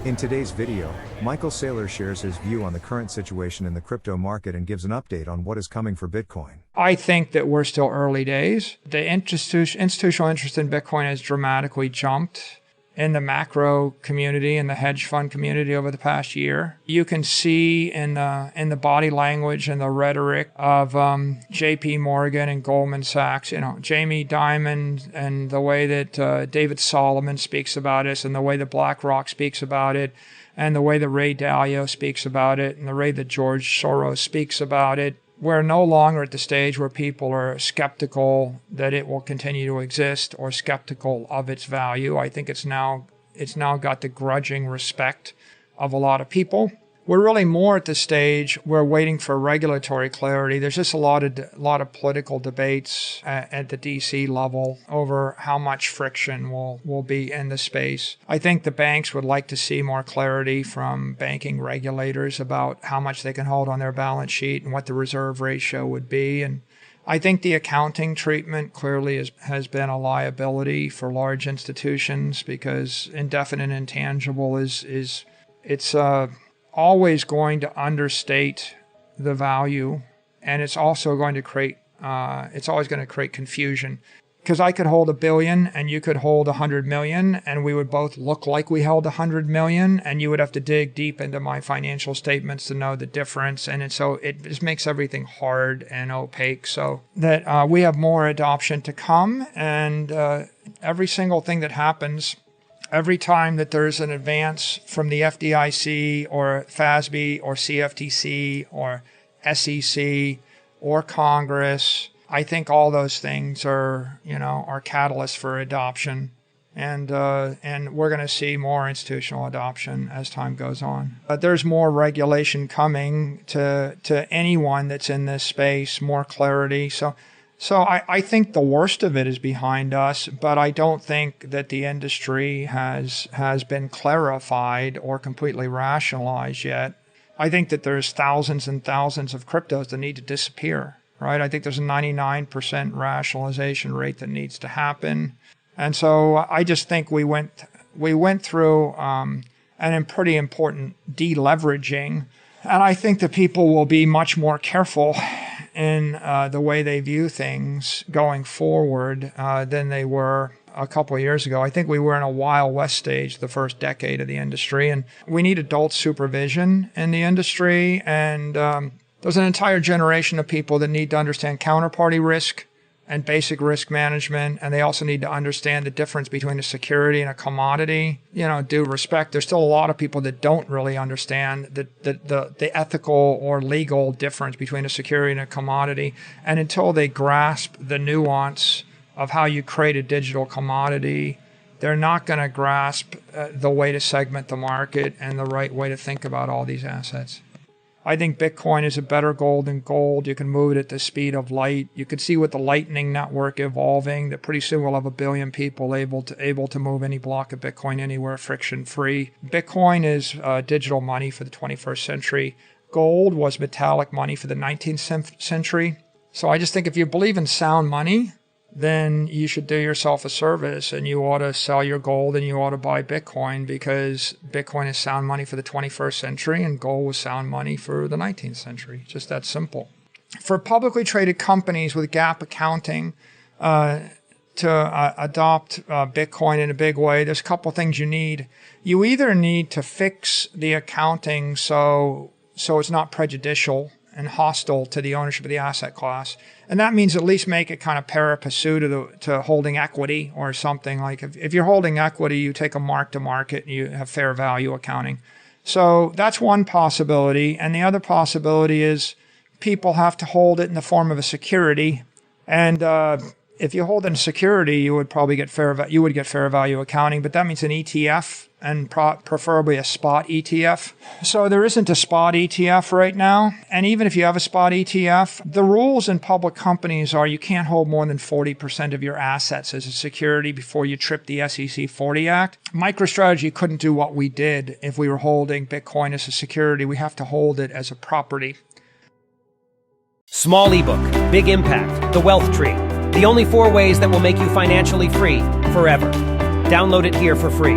In today's video, Michael Saylor shares his view on the current situation in the crypto market and gives an update on what is coming for Bitcoin. I think that we're still early days. The institutional interest in Bitcoin has dramatically jumped in the macro community and the hedge fund community over the past year. You can see in the body language and the rhetoric of JP Morgan and Goldman Sachs, Jamie Dimon, and the way that David Solomon speaks about it, and the way that BlackRock speaks about it, and the way that Ray Dalio speaks about it, and the way that George Soros speaks about it. We're no longer at the stage where people are skeptical that it will continue to exist or skeptical of its value. I think it's now got the grudging respect of a lot of people. We're really more at the stage we're waiting for regulatory clarity. There's just a lot of political debates at the DC level over how much friction will be in the space. I think the banks would like to see more clarity from banking regulators about how much they can hold on their balance sheet and what the reserve ratio would be. And I think the accounting treatment clearly has been a liability for large institutions because indefinite intangible is always going to understate the value, and it's also going to create confusion. Because I could hold $1 billion and you could hold 100 million, and we would both look like we held 100 million, and you would have to dig deep into my financial statements to know the difference. And so it just makes everything hard and opaque. So that we have more adoption to come, and every single thing that happens, every time that there's an advance from the FDIC or FASB or CFTC or SEC or Congress, I think all those things are catalysts for adoption, and we're going to see more institutional adoption as time goes on. But there's more regulation coming to anyone that's in this space, more clarity. So I think the worst of it is behind us, but I don't think that the industry has been clarified or completely rationalized yet. I think that there's thousands and thousands of cryptos that need to disappear, right? I think there's a 99% rationalization rate that needs to happen. And so I just think we went through an pretty important deleveraging, and I think that people will be much more careful in the way they view things going forward than they were a couple of years ago. I think we were in a Wild West stage the first decade of the industry, and we need adult supervision in the industry. And there's an entire generation of people that need to understand counterparty risk and basic risk management, and they also need to understand the difference between a security and a commodity. Due respect, there's still a lot of people that don't really understand the ethical or legal difference between a security and a commodity. And until they grasp the nuance of how you create a digital commodity, they're not going to grasp the way to segment the market and the right way to think about all these assets. I think Bitcoin is a better gold than gold. You can move it at the speed of light. You can see with the Lightning Network evolving that pretty soon we'll have 1 billion people able to move any block of Bitcoin anywhere friction-free. Bitcoin is digital money for the 21st century. Gold was metallic money for the 19th century. So I just think if you believe in sound money, then you should do yourself a service, and you ought to sell your gold and you ought to buy Bitcoin, because Bitcoin is sound money for the 21st century and gold was sound money for the 19th century. Just that simple. For publicly traded companies with GAAP accounting to adopt Bitcoin in a big way, there's a couple things you need. You either need to fix the accounting so it's not prejudicial and hostile to the ownership of the asset class. And that means at least make it kind of pari passu to holding equity or something. Like if you're holding equity, you take a mark to market and you have fair value accounting. So that's one possibility. And the other possibility is people have to hold it in the form of a security. And if you hold in a security, you would probably get fair value accounting, but that means an ETF, and preferably a spot ETF. So there isn't a spot ETF right now. And even if you have a spot ETF, the rules in public companies are you can't hold more than 40% of your assets as a security before you trip the SEC 40 Act. MicroStrategy couldn't do what we did if we were holding Bitcoin as a security. We have to hold it as a property. Small ebook, big impact, the wealth tree. The only 4 ways that will make you financially free forever. Download it here for free.